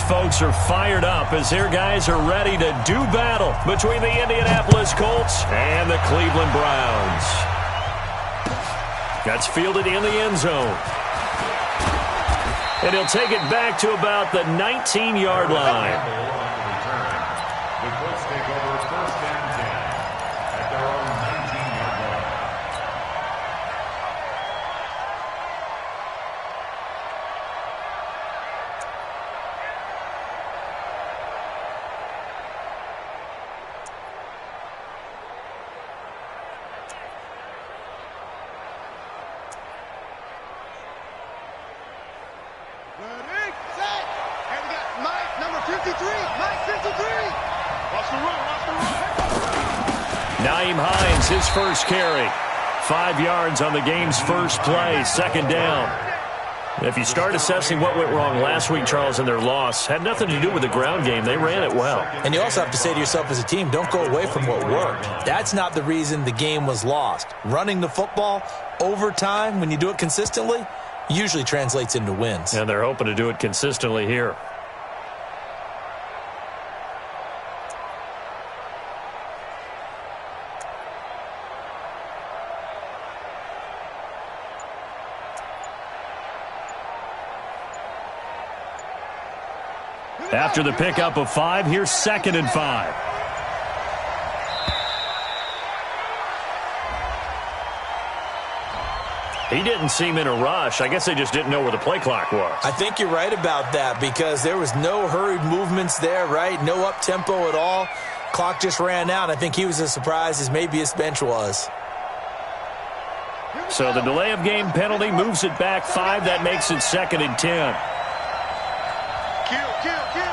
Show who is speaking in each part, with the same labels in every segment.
Speaker 1: folks are fired up as their guys are ready to do battle between the Indianapolis Colts and the Cleveland Browns. That's fielded in the end zone. And he'll take it back to about the 19-yard line.
Speaker 2: The Colts take over first and 10 at their own 19-yard line.
Speaker 3: Ready, set, and we got Mike, number 53. Mike, 53. Watch the run, watch the run.
Speaker 1: Naeem Hines, his first carry. 5 yards on the game's first play, second down. If you start assessing what went wrong last week, Charles, in their loss, had nothing to do with the ground game. They ran it well.
Speaker 4: And you also have to say to yourself as a team, don't go away from what worked. That's not the reason the game was lost. Running the football over time, when you do it consistently, usually translates into wins.
Speaker 1: And they're hoping to do it consistently here. After the pickup of 5, here's 2nd and 5. He didn't seem in a rush. I guess they just didn't know where the play clock was.
Speaker 4: I think you're right about that because there was no hurried movements there, right? No up-tempo at all. Clock just ran out. I think he was as surprised as maybe his bench was.
Speaker 1: So the delay of game penalty moves it back 5. That makes it 2nd and 10.
Speaker 3: Kill, kill, kill.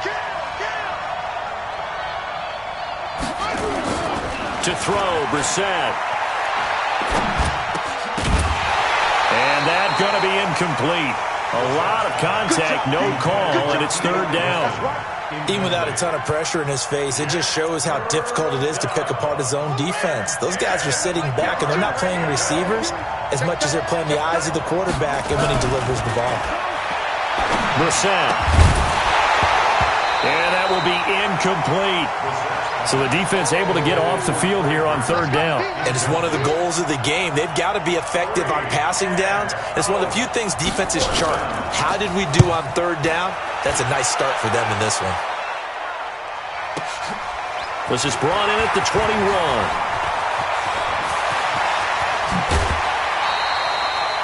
Speaker 3: Kill, kill.
Speaker 1: To throw, Brissett. And that's going to be incomplete. A lot of contact, no call, and it's 3rd down.
Speaker 4: Even without a ton of pressure in his face, it just shows how difficult it is to pick apart his own defense. Those guys are sitting back, and they're not playing receivers as much as they're playing the eyes of the quarterback and when he delivers the ball.
Speaker 1: Brissett. And that will be incomplete. So the defense able to get off the field here on 3rd down.
Speaker 4: And it's one of the goals of the game. They've got to be effective on passing downs. It's one of the few things defenses chart. How did we do on 3rd down? That's a nice start for them in this one.
Speaker 1: This is brought in at the 21.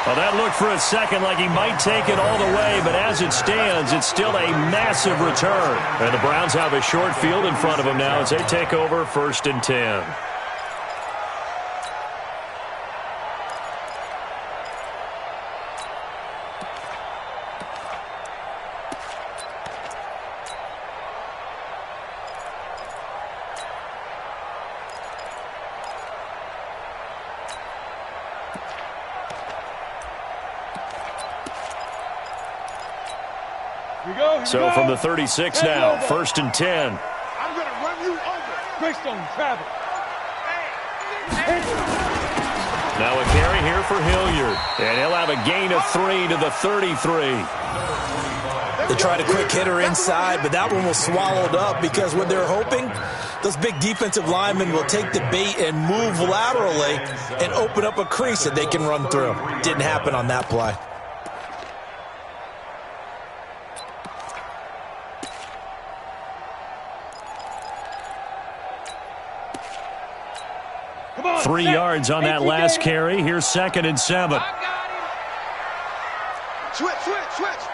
Speaker 1: Well, that looked for a second like he might take it all the way, but as it stands, it's still a massive return. And the Browns have a short field in front of them now as they take over 1st and 10. So from the 36 now, 1st and 10.
Speaker 3: I'm going to run you over. Based on travel.
Speaker 1: Now a carry here for Hilliard. And he'll have a gain of 3 to the 33.
Speaker 4: They tried a quick hitter inside, but that one was swallowed up because what they're hoping, those big defensive linemen will take the bait and move laterally and open up a crease that they can run through. Didn't happen on that play.
Speaker 1: 3 yards on that last carry. Here's 2nd and 7.
Speaker 3: Switch, switch, switch.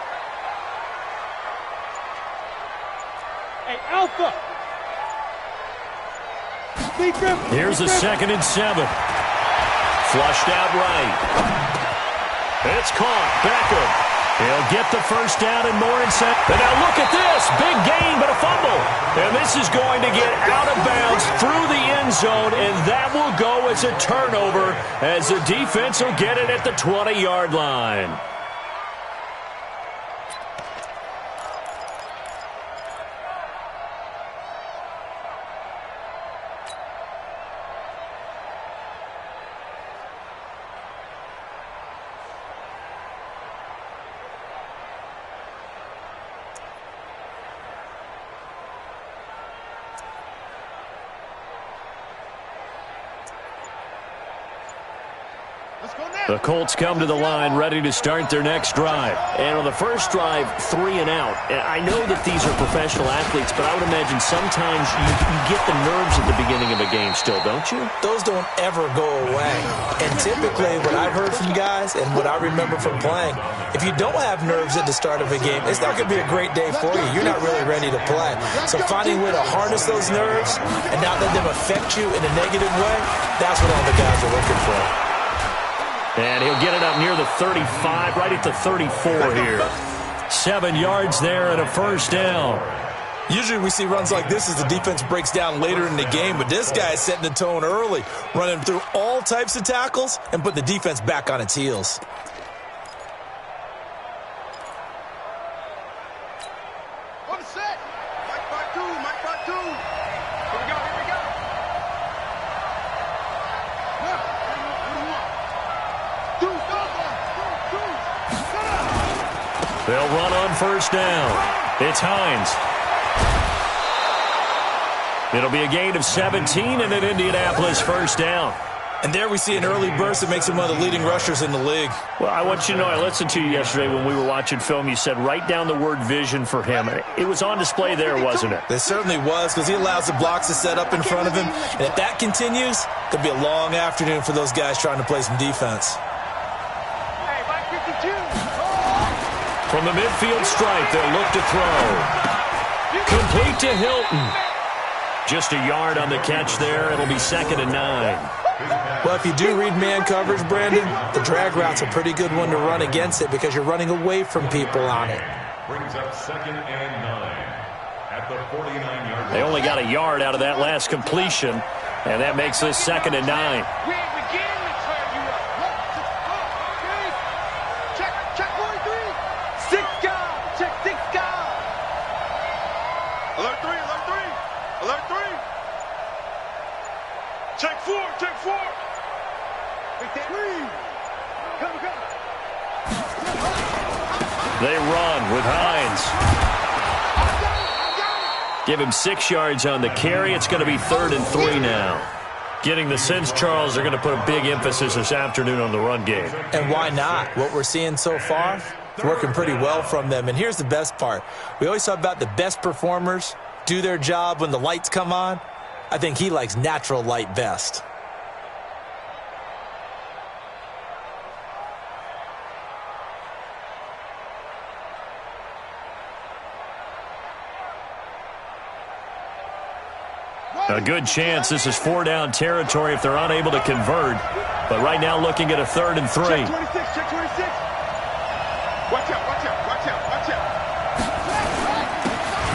Speaker 3: Hey, Alpha.
Speaker 1: Here's a 2nd and 7. Flushed out right. It's caught. Beckham. He'll get the first down and more in set. And now look at this. Big gain, but a fumble. And this is going to get out of bounds through the end zone, and that will go as a turnover as the defense will get it at the 20-yard line. The Colts come to the line ready to start their next drive.
Speaker 5: And on the first drive, 3 and out. And I know that these are professional athletes, but I would imagine sometimes you get the nerves at the beginning of a game still, don't you?
Speaker 4: Those don't ever go away. And typically what I've heard from guys and what I remember from playing, if you don't have nerves at the start of a game, it's not going to be a great day for you. You're not really ready to play. So finding a way to harness those nerves and not let them affect you in a negative way, that's what all the guys are looking for.
Speaker 1: And he'll get it up near the 35, right at the 34 here. 7 yards there and a first down.
Speaker 4: Usually we see runs like this as the defense breaks down later in the game, but this guy is setting the tone early, running through all types of tackles and put the defense back on its heels.
Speaker 3: One set. Mike by two. Mike by two. Here we go. Here we go.
Speaker 1: They'll run on first down. It's Hines. It'll be a gain of 17 and an Indianapolis first down.
Speaker 4: And there we see an early burst that makes him one of the leading rushers in the league.
Speaker 1: Well, I want you to know, I listened to you yesterday when we were watching film. You said write down the word vision for him. It was on display there, wasn't it?
Speaker 4: It certainly was, because he allows the blocks to set up in front of him. And if that continues, it could be a long afternoon for those guys trying to play some defense.
Speaker 3: Hey, Mike 52.
Speaker 1: From the midfield stripe, they'll look to throw. Complete to Hilton. Just a yard on the catch there. It'll be 2nd and 9.
Speaker 4: Well, if you do read man coverage, Brandon, the drag route's a pretty good one to run against it because you're running away from people on it.
Speaker 2: Brings up 2nd and 9 at the 49-yard line.
Speaker 1: They only got a yard out of that last completion, and that makes this 2nd and 9.
Speaker 3: We ain't begin to turn you up. Check 43. 6 guys. Check 6 guys. Alert 3. Alert 3. Alert 3. Check 4. Check 4. Come.
Speaker 1: They run with Hines. Give him 6 yards on the carry. It's going to be 3rd and 3 now. Getting the sense, Charles, they're going to put a big emphasis this afternoon on the run game.
Speaker 4: And why not? What we're seeing so far is working pretty well from them. And here's the best part. We always talk about the best performers do their job when the lights come on. I think he likes natural light best.
Speaker 1: A good chance this is 4-down territory if they're unable to convert. But right now looking at a 3rd and 3.
Speaker 3: Check 26. Check 26. Watch out. Watch out. Watch out. Watch out.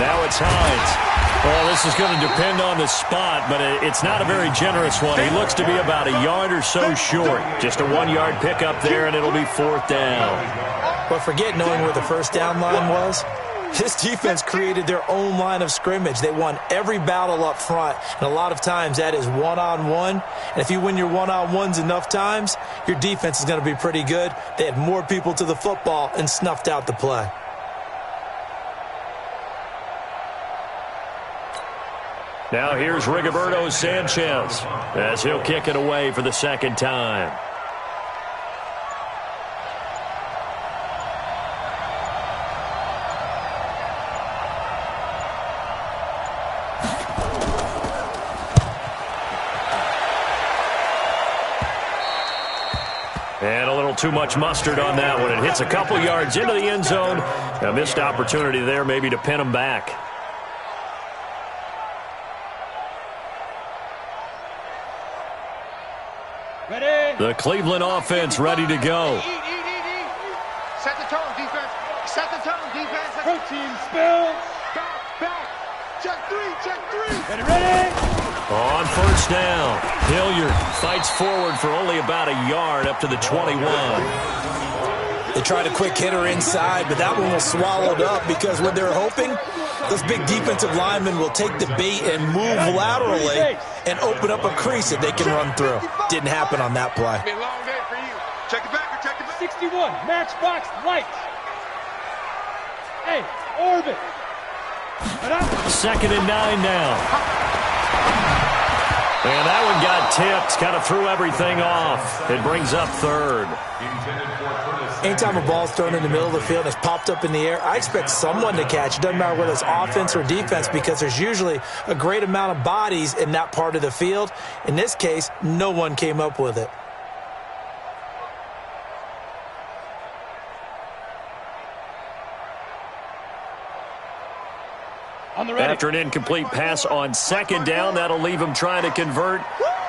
Speaker 1: Now it's Hines. Well, this is going to depend on the spot, but it's not a very generous one. He looks to be about a yard or so short. Just a 1-yard pickup there, and it'll be 4th down.
Speaker 4: But forget knowing where the first down line was. This defense created their own line of scrimmage. They won every battle up front, and a lot of times that is one-on-one. And if you win your one-on-ones enough times, your defense is going to be pretty good. They had more people to the football and snuffed out the play.
Speaker 1: Now here's Rigoberto Sanchez as he'll kick it away for the 2nd time. And a little too much mustard on that one. It hits a couple yards into the end zone. A missed opportunity there maybe to pin them back.
Speaker 3: Ready.
Speaker 1: The Cleveland offense ready to go.
Speaker 3: Eat. Set the tone, defense. Set the tone, defense.
Speaker 6: Protein spill.
Speaker 3: Back. Check 3. Check 3.
Speaker 6: Ready.
Speaker 1: On first down, Hilliard fights forward for only about a yard up to the 21.
Speaker 4: They tried a quick hitter inside, but that one was swallowed up because what they're hoping, those big defensive linemen will take the bait and move laterally and open up a crease that they can run through. Didn't happen on that play.
Speaker 3: Be a long day for you. Check it back. Check it back.
Speaker 6: 61. Matchbox light. Hey, orbit.
Speaker 1: 2nd and 9 now. And that one got tipped, kind of threw everything off. It brings up third.
Speaker 4: Anytime a ball's thrown in the middle of the field and it's popped up in the air, I expect someone to catch. It doesn't matter whether it's offense or defense because there's usually a great amount of bodies in that part of the field. In this case, no one came up with it.
Speaker 1: After an incomplete pass on second down, that'll leave him trying to convert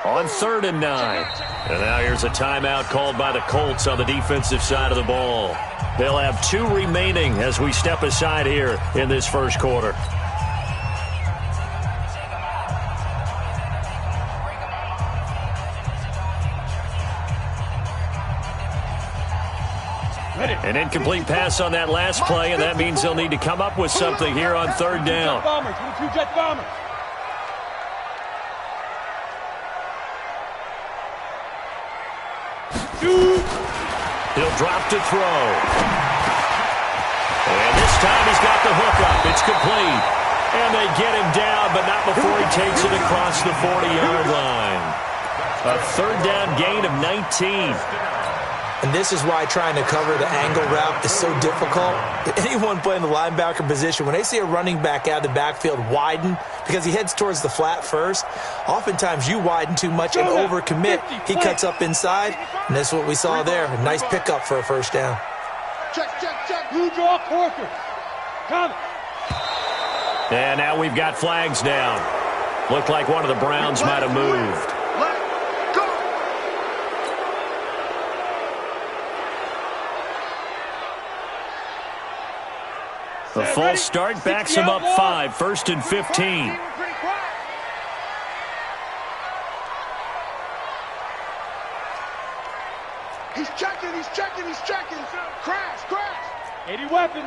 Speaker 1: on 3rd and 9. And now here's a timeout called by the Colts on the defensive side of the ball. They'll have 2 remaining as we step aside here in this first quarter. An incomplete pass on that last play, and that means they'll need to come up with something here on 3rd down.
Speaker 6: Jet bombers.
Speaker 1: He'll drop to throw. And this time he's got the hook up. It's complete. And they get him down, but not before he takes it across the 40-yard line. A 3rd down gain of 19.
Speaker 4: And this is why trying to cover the angle route is so difficult. Anyone playing the linebacker position, when they see a running back out of the backfield widen because he heads towards the flat first, oftentimes you widen too much and overcommit. He cuts up inside, and that's what we saw there. A nice pickup for a 1st down.
Speaker 6: Check. Blue draw Corker. Come.
Speaker 1: And now we've got flags down. Looked like one of the Browns might have moved. The false start backs him up 5, 1st and 15.
Speaker 3: He's checking. Crash.
Speaker 6: 80 weapon.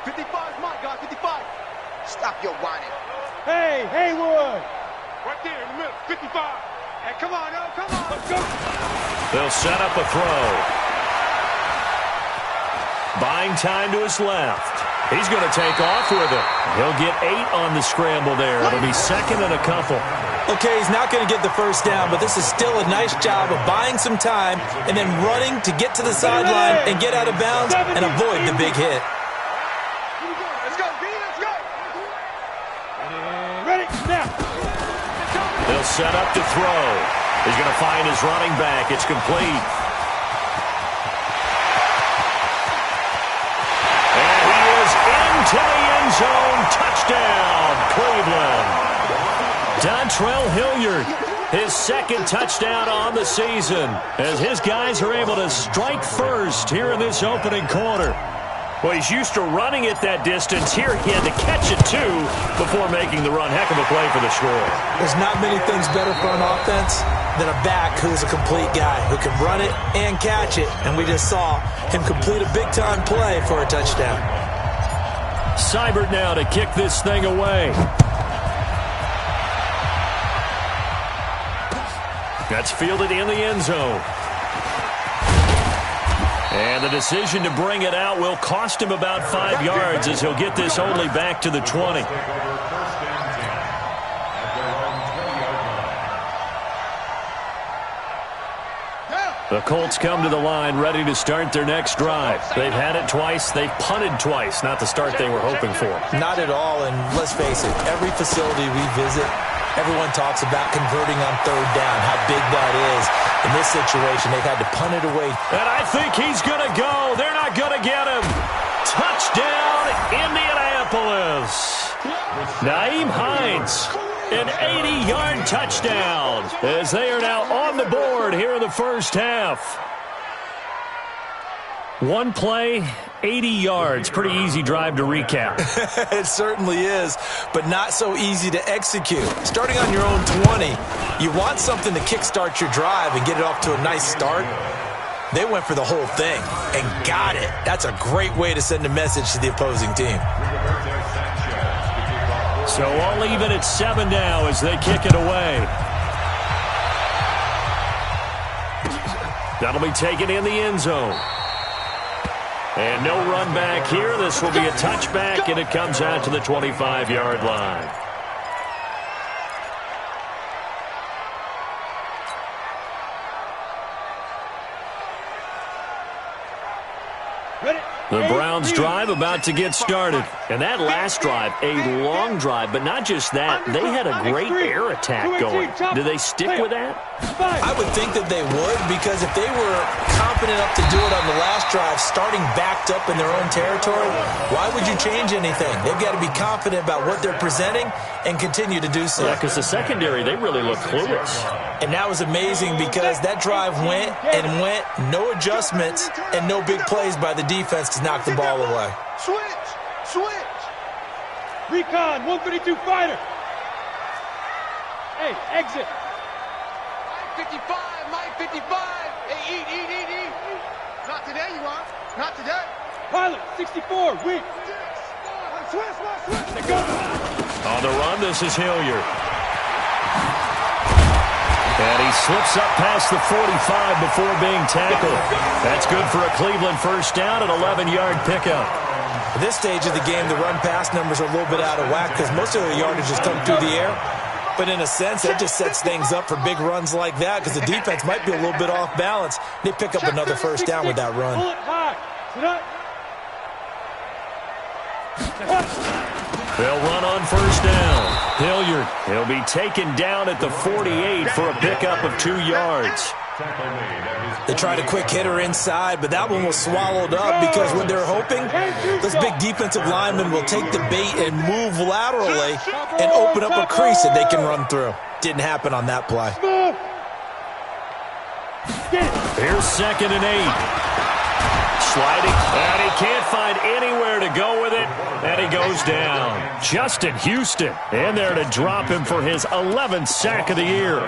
Speaker 3: 55's my guy, 55. Stop your whining.
Speaker 6: Hey, Haywood.
Speaker 3: Right there in the middle, 55. Hey, come on. Let's go.
Speaker 1: They'll set up a throw. Buying time to his left. He's going to take off with it. He'll get 8 on the scramble there. It'll be 2nd and a couple.
Speaker 4: Okay, he's not going to get the 1st down, but this is still a nice job of buying some time and then running to get to the sideline and get out of bounds and avoid the big hit.
Speaker 3: Let's go, B, let's go.
Speaker 6: Ready, now.
Speaker 1: They'll set up to throw. He's going to find his running back. It's complete. To the end zone, touchdown, Cleveland. Dontrell Hilliard, his 2nd touchdown on the season, as his guys are able to strike first here in this opening quarter. Well, he's used to running it that distance. Here he had to catch it, too, before making the run. Heck of a play for the score.
Speaker 4: There's not many things better for an offense than a back who's a complete guy, who can run it and catch it. And we just saw him complete a big-time play for a touchdown.
Speaker 1: Seibert now to kick this thing away. That's fielded in the end zone. And the decision to bring it out will cost him about 5 yards as he'll get this only back to the 20. The Colts come to the line ready to start their next drive. They've had it twice. They've punted twice. Not the start they were hoping for.
Speaker 4: Not at all, and let's face it, every facility we visit, everyone talks about converting on 3rd down, how big that is. In this situation, they've had to punt it away.
Speaker 1: And I think he's going to go. They're not going to get him. Touchdown, Indianapolis. Naeem Hines. An 80-yard touchdown as they are now on the board here in the first half. One play, 80 yards. Pretty easy drive to recap.
Speaker 4: It certainly is, but not so easy to execute. Starting on your own 20, you want something to kickstart your drive and get it off to a nice start. They went for the whole thing and got it. That's a great way to send a message to the opposing team.
Speaker 1: So all even at 7 now as they kick it away. That'll be taken in the end zone. And no run back here. This will be a touchback, and it comes out to the 25-yard line. The Browns drive about to get started. And that last drive, a long drive, but not just that. They had a great air attack going. Do they stick with that?
Speaker 4: I would think that they would, because if they were confident enough to do it on the last drive, starting backed up in their own territory, why would you change anything? They've got to be confident about what they're presenting and continue to do so.
Speaker 1: Yeah, because the secondary, they really look clueless.
Speaker 4: And that was amazing because that drive went and went, no adjustments, and no big plays by the defense to knock the ball away.
Speaker 3: Switch.
Speaker 6: Recon, 132 fighter. Hey, exit.
Speaker 3: Mike 55. Hey, eat. Not today, you are. Not today.
Speaker 6: Pilot, 64, weak.
Speaker 3: Switch.
Speaker 6: They go.
Speaker 1: On the run, this is Hilliard. And he slips up past the 45 before being tackled. That's good for a Cleveland first down, an 11-yard pickup.
Speaker 4: At this stage of the game, the run-pass numbers are a little bit out of whack because most of the yardage has come through the air. But in a sense, that just sets things up for big runs like that because the defense might be a little bit off balance. They pick up another first down with that run.
Speaker 6: Pull it high.
Speaker 1: They'll run on first down. Hilliard, he'll be taken down at the 48 for a pickup of 2 yards.
Speaker 4: They tried a quick hitter inside, but that one was swallowed up because what they're hoping, this big defensive lineman will take the bait and move laterally and open up a crease that they can run through. Didn't happen on that play.
Speaker 1: Here's 2nd and 8. Sliding, and he can't find anywhere to go with it, and he goes down. Justin Houston in there to drop him for his 11th sack of the year.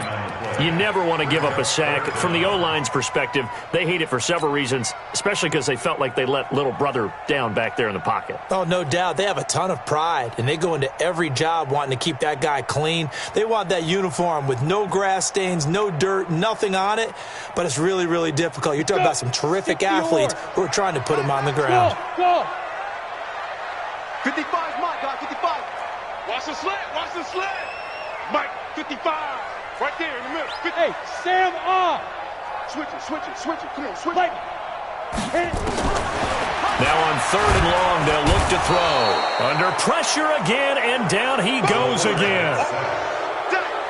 Speaker 1: You never want to give up a sack. From the O-line's perspective, they hate it for several reasons, especially because they felt like they let little brother down back there in the pocket.
Speaker 4: Oh, no doubt. They have a ton of pride, and they go into every job wanting to keep that guy clean. They want that uniform with no grass stains, no dirt, nothing on it, but it's really, really difficult. You're talking about some terrific athletes who are trying to put him on the ground.
Speaker 6: Go.
Speaker 3: 55 is Mike, guy, 55. Watch the slant. Mike, 55. Right there in the middle. 50.
Speaker 6: Hey, Sam off.
Speaker 3: Switch it. Come on, switch
Speaker 6: Like,
Speaker 3: it.
Speaker 1: Now on 3rd and long, they'll look to throw. Under pressure again, and down he goes again.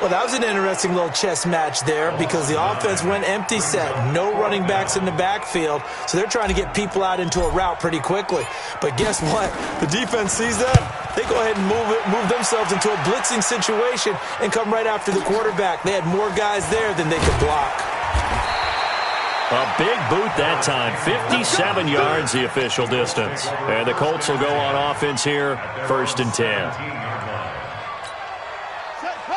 Speaker 4: Well, that was an interesting little chess match there because the offense went empty set. No running backs in the backfield, so they're trying to get people out into a route pretty quickly. But guess what? The defense sees that. They go ahead and move themselves into a blitzing situation and come right after the quarterback. They had more guys there than they could block.
Speaker 1: A big boot that time. 57 yards the official distance. And the Colts will go on offense here, 1st and 10.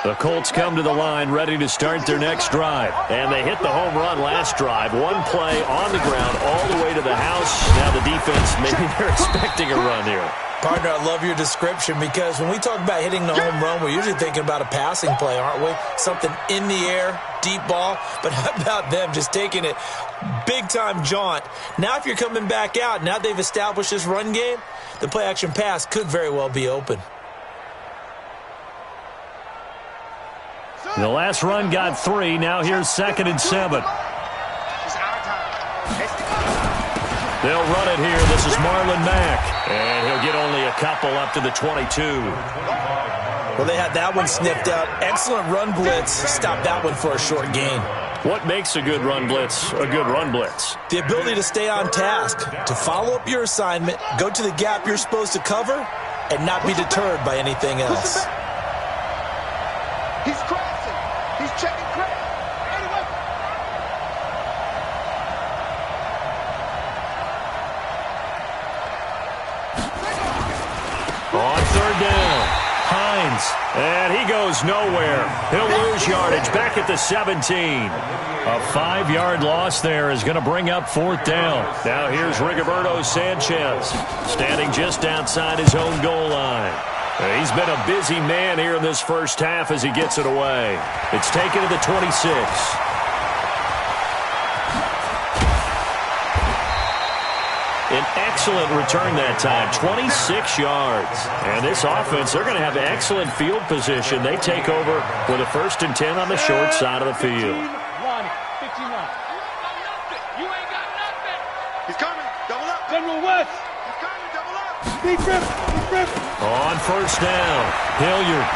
Speaker 1: The Colts come to the line ready to start their next drive. And they hit the home run last drive. One play on the ground all the way to the house. Now the defense, maybe they're expecting a run here.
Speaker 4: Partner, I love your description because when we talk about hitting the home run, we're usually thinking about a passing play, aren't we? Something in the air, deep ball. But how about them just taking it big-time jaunt? Now if you're coming back out, now they've established this run game, the play-action pass could very well be open.
Speaker 1: The last run got 3. Now here's 2nd and 7. They'll run it here. This is Marlon Mack. And he'll get only a couple up to the 22.
Speaker 4: Well, they had that one sniffed out. Excellent run blitz. Stopped that one for a short gain.
Speaker 1: What makes a good run blitz a good run blitz?
Speaker 4: The ability to stay on task, to follow up your assignment, go to the gap you're supposed to cover, and not be deterred by anything else.
Speaker 3: He's crossing. He's checking crack. Anyway.
Speaker 1: On 3rd down, Hines, and he goes nowhere. He'll lose yardage back at the 17. A 5-yard loss there is going to bring up 4th down. Now here's Rigoberto Sanchez, standing just outside his own goal line. He's been a busy man here in this first half as he gets it away. It's taken to the 26. An
Speaker 5: excellent return that time, 26 yards. And this offense, they're going to have excellent field position. They take over with a 1st and 10 on the short side of the field.
Speaker 6: 15 line.
Speaker 3: You ain't got nothing. He's coming. Double up.
Speaker 6: General West.
Speaker 3: He's coming. Double up.
Speaker 6: Deep grip. Deep grip.
Speaker 5: On 1st down, Hilliard.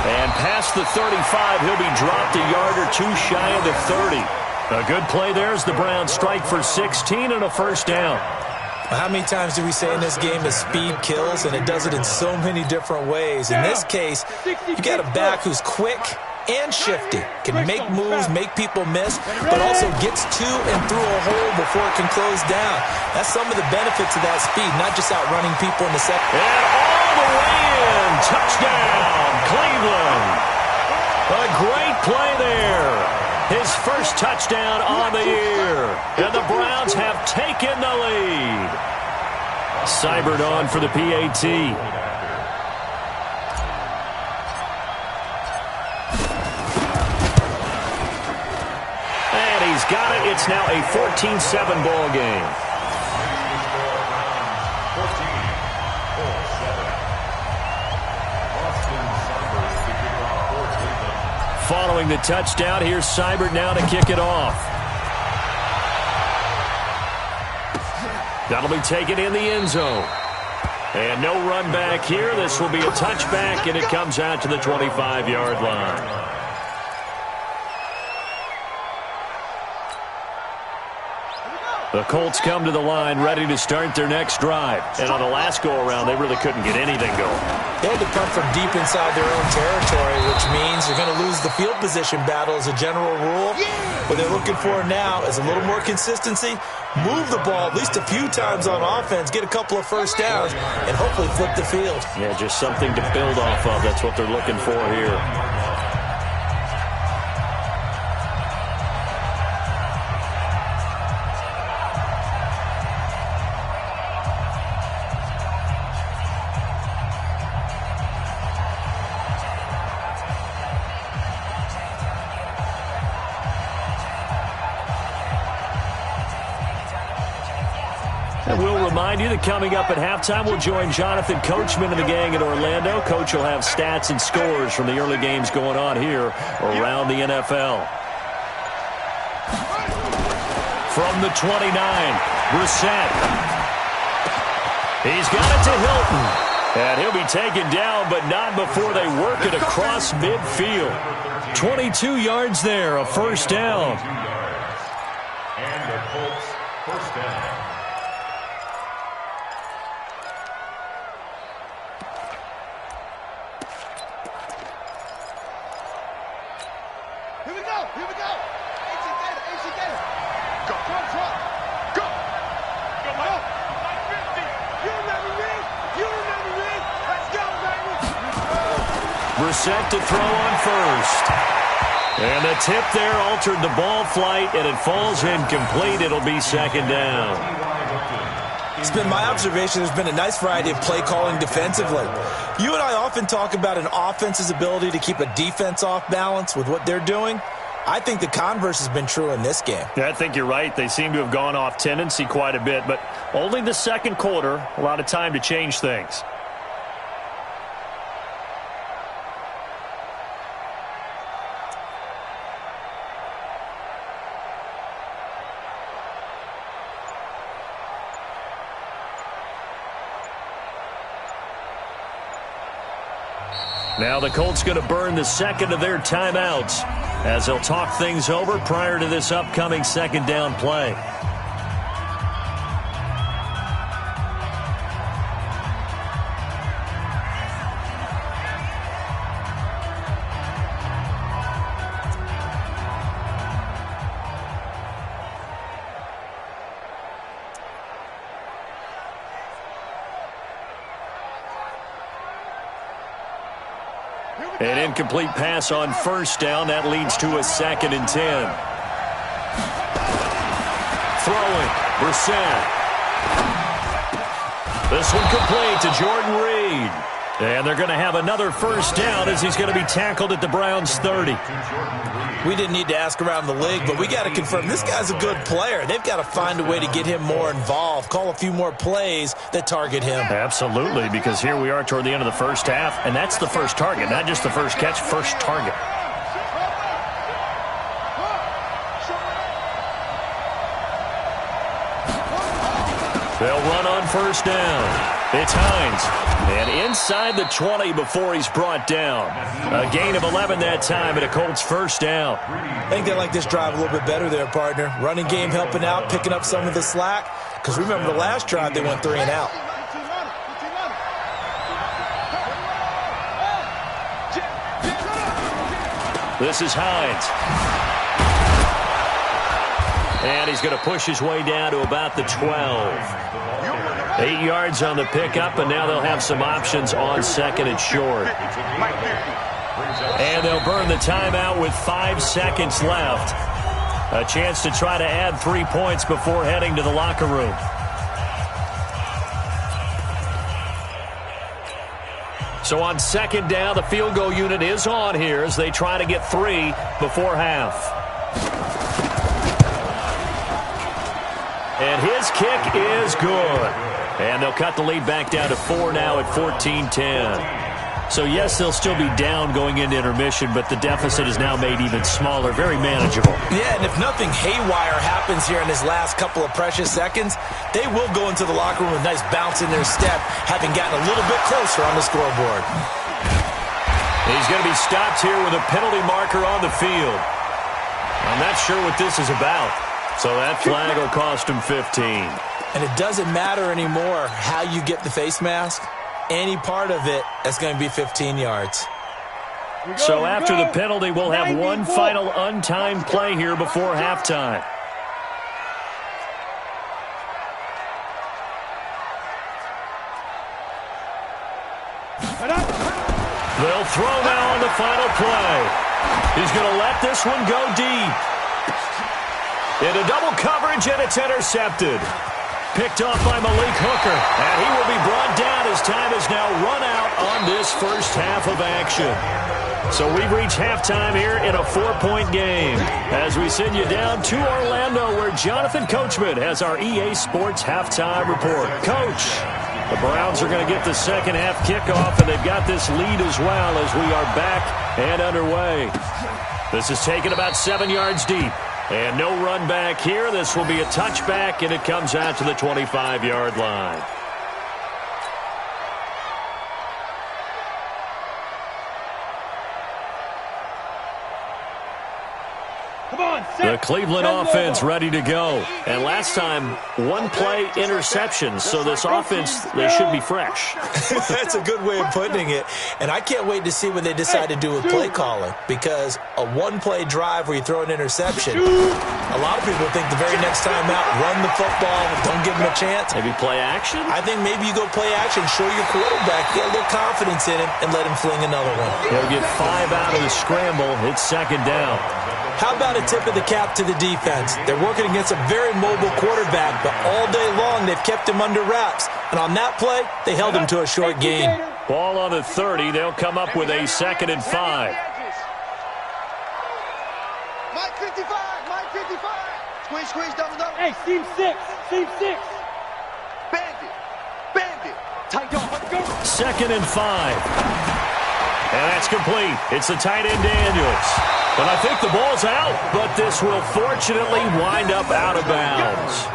Speaker 5: And past the 35, he'll be dropped a yard or two shy of the 30. A good play there as the Browns strike for 16 and a 1st down.
Speaker 4: How many times do we say in this game that speed kills, and it does it in so many different ways? In this case, you got a back who's quick and shifty, can make moves, make people miss, but also gets to and through a hole before it can close down. That's some of the benefits of that speed, not just outrunning people in the second.
Speaker 5: And all the way in, touchdown, Cleveland. A great play there. His 1st touchdown on the year. And the Browns have taken the lead. Seibert on for the PAT. He's got it. It's now a 14-7 ball game. Following the touchdown, here's Seibert now to kick it off. That'll be taken in the end zone. And no run back here. This will be a touchback, and it comes out to the 25-yard line. The Colts come to the line ready to start their next drive. And on the last go-around, they really couldn't get anything going.
Speaker 4: They had to punt from deep inside their own territory, which means they're going to lose the field position battle as a general rule. What they're looking for now is a little more consistency, move the ball at least a few times on offense, get a couple of 1st downs, and hopefully flip the field.
Speaker 5: Yeah, just something to build off of. That's what they're looking for here. And we'll remind you that coming up at halftime, we'll join Jonathan Coachman and the gang in Orlando. Coach will have stats and scores from the early games going on here around the NFL. From the 29, Brissett. He's got it to Hilton. And he'll be taken down, but not before they work it across midfield. 22 yards there, a 1st down.
Speaker 2: And the Colts 1st down.
Speaker 3: Here we go. Here we go. AC Data. AC Data. Go. Go. Go. Go. Go. 50. You remember me. You remember me. Let's go, baby.
Speaker 5: Brissett to throw on 1st. And the tip there altered the ball flight, and it falls incomplete. It'll be 2nd down.
Speaker 4: It's been my observation there's been a nice variety of play calling defensively. You and I often talk about an offense's ability to keep a defense off balance with what they're doing. I think the converse has been true in this game.
Speaker 5: Yeah, I think you're right. They seem to have gone off tendency quite a bit, but only the 2nd quarter, a lot of time to change things. Now the Colts going to burn the 2nd of their timeouts as they'll talk things over prior to this upcoming 2nd down play. An incomplete pass on 1st down. That leads to a 2nd and 10. Throwing, Brissett. This one complete to Jordan Reed. And they're going to have another first down as he's going to be tackled at the Browns' 30.
Speaker 4: We didn't need to ask around the league, but we got to confirm this guy's a good player. They've got to find a way to get him more involved, call a few more plays that target him.
Speaker 5: Absolutely, because here we are toward the end of the first half, and that's the first target, not just the first catch, first target. They'll run on first down. It's Hines. And inside the 20 before he's brought down. A gain of 11 that time and a Colts first down.
Speaker 4: I think they like this drive a little bit better there, partner. Running game helping out, picking up some of the slack. Because remember the last drive they went 3 and out.
Speaker 5: This is Hines. And he's going to push his way down to about the 12. 8 yards on the pickup, and now they'll have some options on second and short. And they'll burn the timeout with 5 seconds left. A chance to try to add 3 points before heading to the locker room. So on second down, the field goal unit is on here as they try to get 3 before half. And his kick is good. And they'll cut the lead back down to 4 now at 14-10. So, yes, they'll still be down going into intermission, but the deficit is now made even smaller, very manageable.
Speaker 4: Yeah, and if nothing haywire happens here in his last couple of precious seconds, they will go into the locker room with a nice bounce in their step, having gotten a little bit closer on the scoreboard.
Speaker 5: He's going to be stopped here with a penalty marker on the field. I'm not sure what this is about. So that flag will cost him 15.
Speaker 4: And it doesn't matter anymore how you get the face mask. Any part of it, that's going to be 15 yards.
Speaker 5: So after the penalty, we'll have one final untimed play here before halftime. They'll throw now on the final play. He's going to let this one go deep. Into double coverage, and it's intercepted. Picked off by Malik Hooker, and he will be brought down as time is now run out on this first half of action. So we've reached halftime here in a 4-point game as we send you down to Orlando where Jonathan Coachman has our EA Sports halftime report. Coach, the Browns are going to get the second half kickoff, and they've got this lead as well as we are back and underway. This is taken about 7 yards deep. And no run back here. This will be a touchback, and it comes out to the 25-yard line. The Cleveland offense ready to go. And last time, one-play interceptions. So this offense, they should be fresh.
Speaker 4: That's a good way of putting it. And I can't wait to see what they decide to do with play calling. Because a one-play drive where you throw an interception, a lot of people think the very next time out, run the football, don't give them a chance.
Speaker 5: Maybe play action?
Speaker 4: I think maybe you go play action, show your quarterback, get a little confidence in him, and let him fling another one.
Speaker 5: They'll get 5 out of the scramble. It's second down.
Speaker 4: How about a tip of the cap to the defense? They're working against a very mobile quarterback, but all day long they've kept him under wraps. And on that play, they held him to a short gain.
Speaker 5: Ball on the 30. They'll come up with a 2nd and 5.
Speaker 3: Mike 55, Mike 55. Squeeze, squeeze, double, double.
Speaker 6: Hey, seam 6, seam 6.
Speaker 3: Bandit, bandit. Tight dog, let's go.
Speaker 5: 2nd and 5. And that's complete. It's the tight end Daniels. And I think the ball's out, but this will fortunately wind up out of bounds.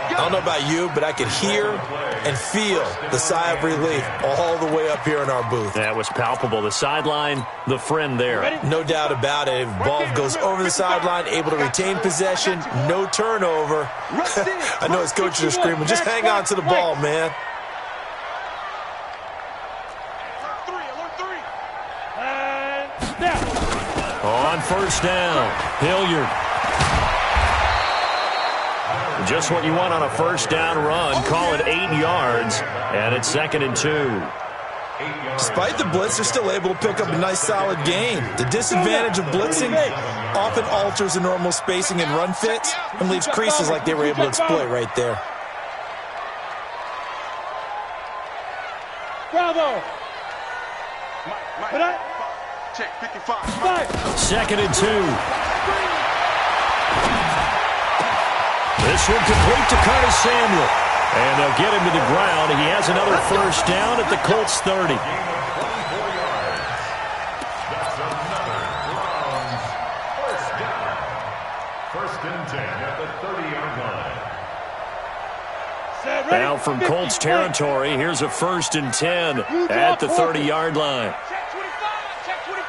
Speaker 4: I don't know about you, but I could hear and feel the sigh of relief all the way up here in our booth.
Speaker 5: That was palpable. The sideline, the friend there.
Speaker 4: No doubt about it. If the ball goes over the sideline, able to retain possession, no turnover. I know his coaches are screaming, just hang on to the ball, man.
Speaker 5: On first down, Hilliard. Just what you want on a first down run. Call it 8 yards, and it's 2nd and 2.
Speaker 4: Despite the blitz, they're still able to pick up a nice, solid gain. The disadvantage of blitzing often alters the normal spacing and run fits and leaves creases like they were able to exploit right there.
Speaker 6: Bravo. But I...
Speaker 3: Check 55.
Speaker 6: Five.
Speaker 5: 2nd and 2. This one complete to Curtis Samuel. And they'll get him to the ground. He has another first down at the Colts 30.
Speaker 2: That's another Browns first down. 1st and 10 at the 30-yard line.
Speaker 6: Set, ready.
Speaker 5: Now from
Speaker 6: Fifty,
Speaker 5: Colts
Speaker 6: play.
Speaker 5: territory, here's a 1st and 10 at the 30-yard line.
Speaker 3: Check 25. Check 25.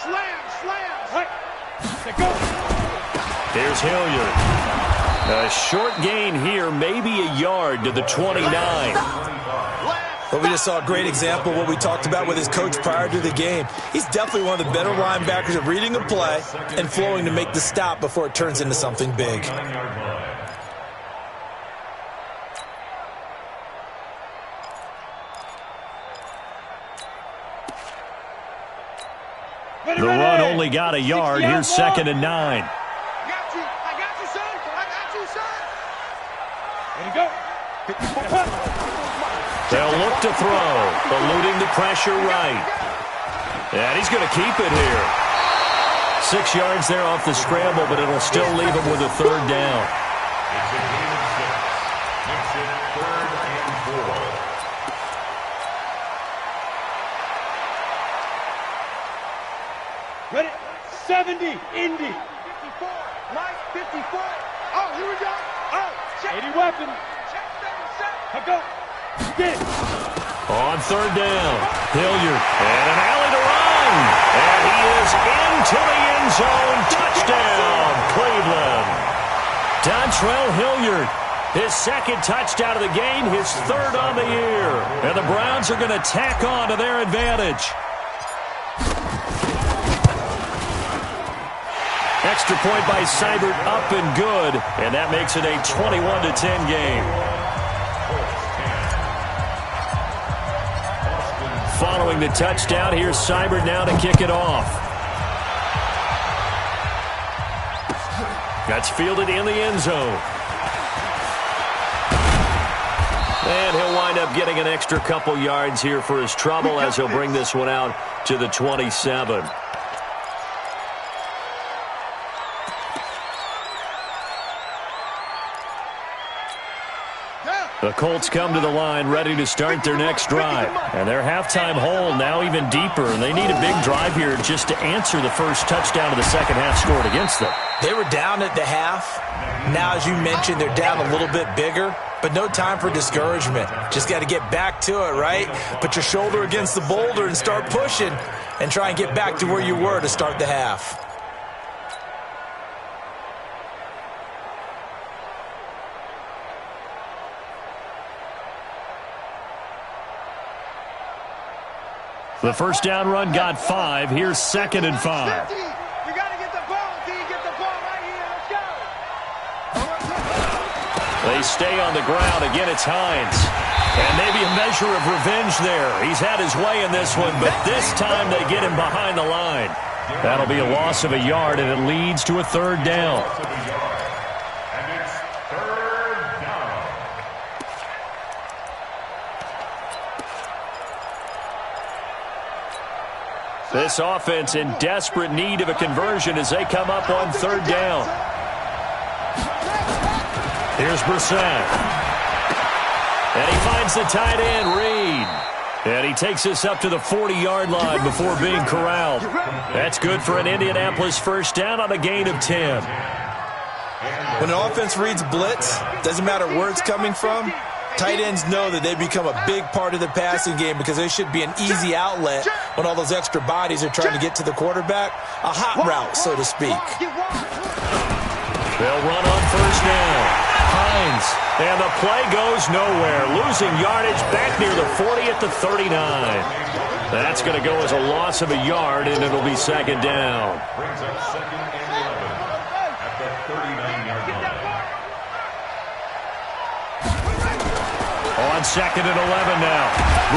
Speaker 3: Slam. Slam.
Speaker 6: Right. Set, go.
Speaker 5: Here's Hilliard. A short gain here, maybe a yard to the 29.
Speaker 4: But we just saw a great example of what we talked about with his coach prior to the game. He's definitely one of the better linebackers at reading a play and flowing to make the stop before it turns into something big.
Speaker 6: Ready,
Speaker 5: The
Speaker 6: ready.
Speaker 5: run only got a yard.
Speaker 6: 60
Speaker 5: Here's
Speaker 6: out
Speaker 5: 2nd and 9.
Speaker 3: I got you, son. I got you, son.
Speaker 6: Ready, go.
Speaker 5: They'll look to throw, eluding the pressure right. And he's going to keep it here. 6 yards there off the scramble, but it'll still leave him with a 3rd down.
Speaker 2: It's a gain of 6. Makes it 3rd and 4.
Speaker 6: Ready. 70. Indy.
Speaker 3: 54. Mike, 54. Oh, here we go. Oh, check.
Speaker 6: 80 weapon.
Speaker 3: Check 37.
Speaker 6: Now go. Get it.
Speaker 5: On 3rd down, Hilliard. And an alley to run. And he is into the end zone. Touchdown, Cleveland. Dontrell Hilliard. His 2nd touchdown of the game, his 3rd on the year. And the Browns are going to tack on to their advantage. Extra point by Seibert, up and good. And that makes it a 21-10 game. Following the touchdown, here's Seibert now to kick it off. That's fielded in the end zone. And he'll wind up getting an extra couple yards here for his trouble as he'll bring this one out to the 27. The Colts come to the line ready to start their next drive. And their halftime hole now even deeper. And they need a big drive here just to answer the first touchdown of the second half scored against them.
Speaker 4: They were down at the half. Now, as you mentioned, they're down a little bit bigger. But no time for discouragement. Just got to get back to it, right? Put your shoulder against the boulder and start pushing. And try and get back to where you were to start the half.
Speaker 5: The first down run got 5. Here's 2nd and 5.
Speaker 3: You got to get the ball, D. Get the ball right here. Let's go.
Speaker 5: They stay on the ground. Again, it's Hines. And maybe a measure of revenge there. He's had his way in this one, but this time they get him behind the line. That'll be a loss of a yard, and it leads to a 3rd down.
Speaker 2: And it's 3rd down.
Speaker 5: This offense in desperate need of a conversion as they come up on 3rd down. Here's Brissett. And he finds the tight end, Reed. And he takes this up to the 40-yard line before being corralled. That's good for an Indianapolis first down on a gain of 10.
Speaker 4: When an offense reads blitz, doesn't matter where it's coming from, tight ends know that they become a big part of the passing game because they should be an easy outlet when all those extra bodies are trying to get to the quarterback. A hot route, so to speak.
Speaker 5: They'll run on first down. Hines. And the play goes nowhere. Losing yardage back near the 40 at the 39. That's going to go as a loss of a yard, and it'll be 2nd down.
Speaker 2: Brings up 2nd and 11 at the 39-yard line.
Speaker 5: On 2nd and 11 now.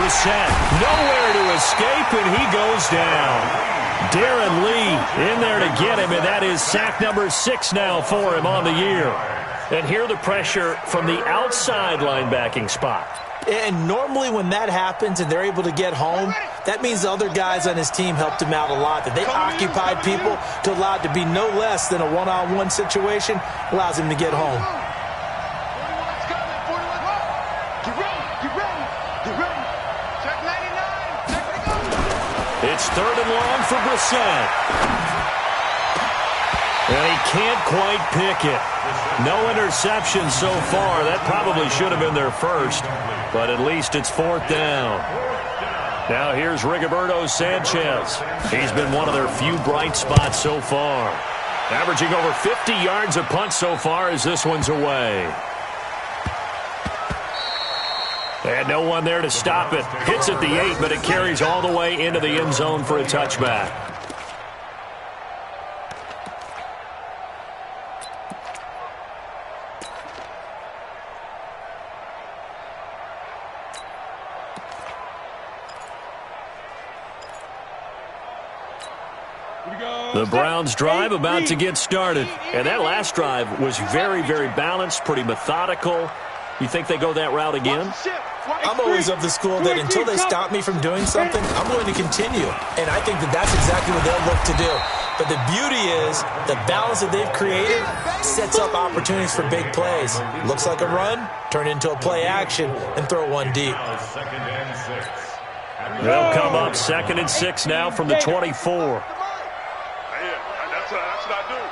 Speaker 5: Brissett nowhere to escape, and he goes down. Darren Lee in there to get him, and that is sack number 6 now for him on the year. And here the pressure from the outside linebacking spot.
Speaker 4: And normally when that happens and they're able to get home, that means the other guys on his team helped him out a lot, that they occupied people to allow it to be no less than a one-on-one situation, allows him to get home.
Speaker 5: It's 3rd and long for Brissett. And he can't quite pick it. No interception so far. That probably should have been their first, but at least it's 4th down. Now here's Rigoberto Sanchez. He's been one of their few bright spots so far. Averaging over 50 yards a punt so far as this one's away. And no one there to stop it. Hits at the 8, but it carries all the way into the end zone for a touchback. The Browns drive about to get started. And that last drive was very, very balanced, pretty methodical. You think they go that route again?
Speaker 4: I'm always of the school that until they stop me from doing something, I'm going to continue. And I think that that's exactly what they'll look to do. But the beauty is the balance that they've created sets up opportunities for big plays. Looks like a run, turn into a play action, and throw one deep.
Speaker 5: They'll come up 2nd and 6 now from the 24.
Speaker 3: That's what I do.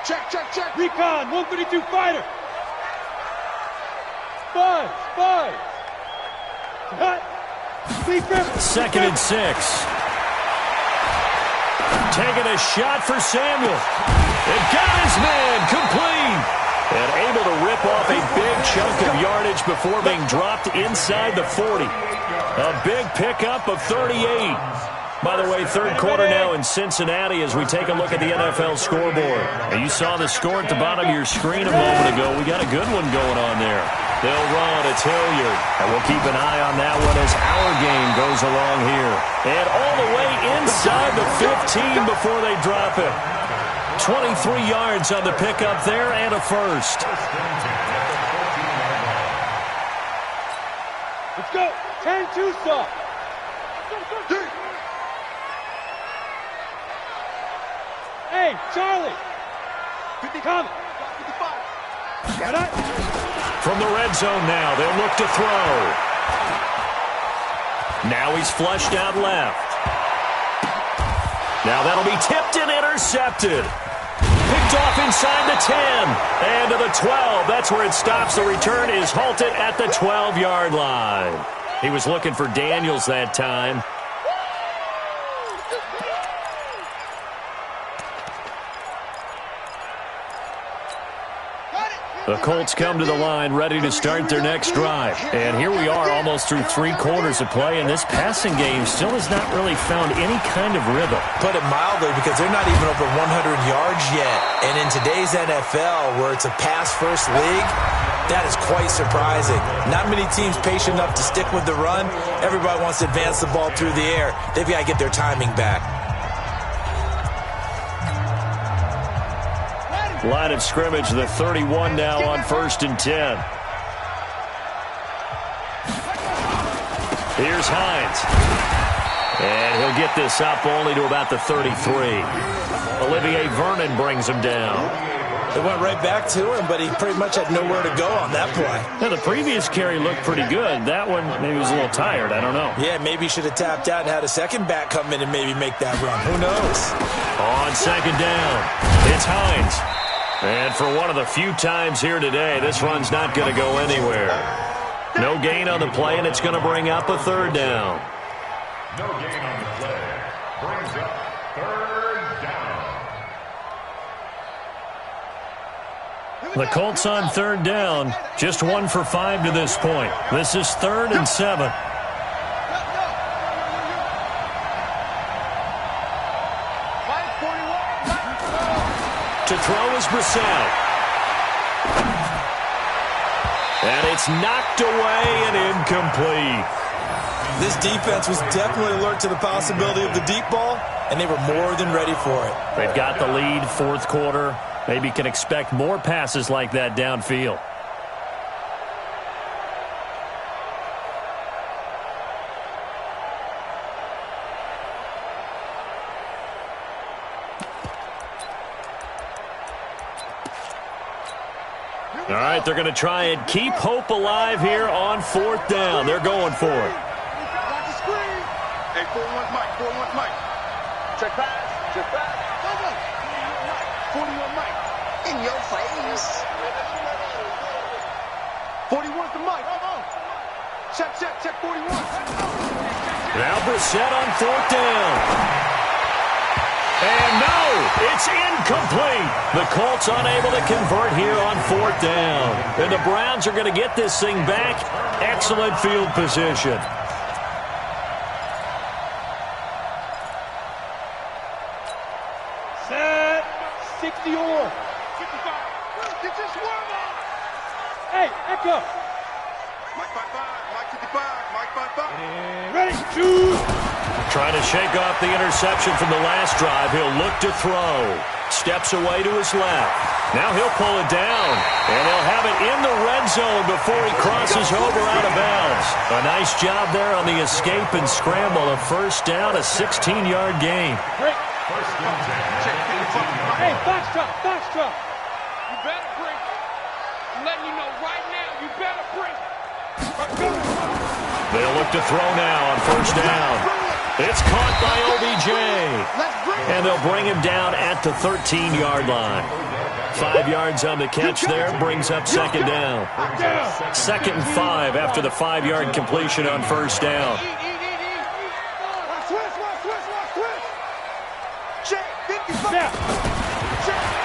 Speaker 3: Check.
Speaker 6: Recon, 132 fighter. Spy. Hut.
Speaker 5: 2nd and 6. Taking a shot for Samuel. It got his man complete. And able to rip off a big chunk of yardage before being dropped inside the 40. A big pickup of 38. By the way, 3rd quarter now in Cincinnati as we take a look at the NFL scoreboard. And you saw the score at the bottom of your screen a moment ago. We got a good one going on there. They'll run. It's Hilliard. And we'll keep an eye on that one as our game goes along here. And all the way inside the 15 before they drop it. 23 yards on the pickup there and a first.
Speaker 6: Let's go. 10-2 stop. Hey, Charlie. 50 coming. 55. Got it.
Speaker 5: From the red zone now, they'll look to throw. Now he's flushed out left. Now that'll be tipped and intercepted. Picked off inside the 10. And to the 12. That's where it stops. The return is halted at the 12-yard line. He was looking for Daniels that time. The Colts come to the line ready to start their next drive. And here we are almost through 3 quarters of play, and this passing game still has not really found any kind of rhythm.
Speaker 4: Put it mildly, because they're not even over 100 yards yet. And in today's NFL, where it's a pass-first league, that is quite surprising. Not many teams patient enough to stick with the run. Everybody wants to advance the ball through the air. They've got to get their timing back.
Speaker 5: Line of scrimmage, the 31 now on 1st and 10. Here's Hines. And he'll get this up only to about the 33. Olivier Vernon brings him down.
Speaker 4: They went right back to him, but he pretty much had nowhere to go on that play.
Speaker 5: Yeah, the previous carry looked pretty good. That one, maybe was a little tired. I don't know.
Speaker 4: Yeah, maybe he should have tapped out and had a second back come in and maybe make that run. Who knows?
Speaker 5: On 2nd down, it's Hines. And for one of the few times here today, this run's not going to go anywhere. No gain on the play, and it's going to bring up a 3rd down.
Speaker 2: No gain on the play. Brings up 3rd down.
Speaker 5: The Colts on 3rd down. Just 1 for 5 to this point. This is 3rd and 7. To throw is Brissett. And it's knocked away and incomplete.
Speaker 4: This defense was definitely alert to the possibility of the deep ball, and they were more than ready for it.
Speaker 5: They've got the lead, 4th quarter. Maybe can expect more passes like that downfield.
Speaker 1: All right, they're going to try and keep hope alive here on 4th down. They're going for it.
Speaker 3: Watch the screen. Hey, 4-1 Mike, 4-1 Mike. Check pass, check pass. 41 Mike. In your face. 41 to Mike. Check, 41.
Speaker 1: Now Brissett on 4th down. And no, it's incomplete. The Colts unable to convert here on 4th down. And the Browns are going to get this thing back. Excellent field position.
Speaker 6: Set. 60 or.
Speaker 3: 55. Get your swerve on.
Speaker 6: Hey, Echo.
Speaker 3: Mike 55. Mike 55. Mike 55.
Speaker 6: And ready. Shoot.
Speaker 1: Trying to shake off the interception from the last drive. He'll look to throw. Steps away to his left. Now he'll pull it down. And he'll have it in the red zone before he crosses over out of bounds. A nice job there on the escape and scramble. A first down, a 16-yard gain.
Speaker 6: Break.
Speaker 2: First and 10.
Speaker 6: Hey, foxtrot.
Speaker 3: You better bring it. I'm letting you know right now, you better bring it.
Speaker 1: They'll look to throw now on first down. It's caught by OBJ. And they'll bring him down at the 13-yard line. 5 yards on the catch there, brings up second down. 2nd and 5 after the 5-yard completion on first down.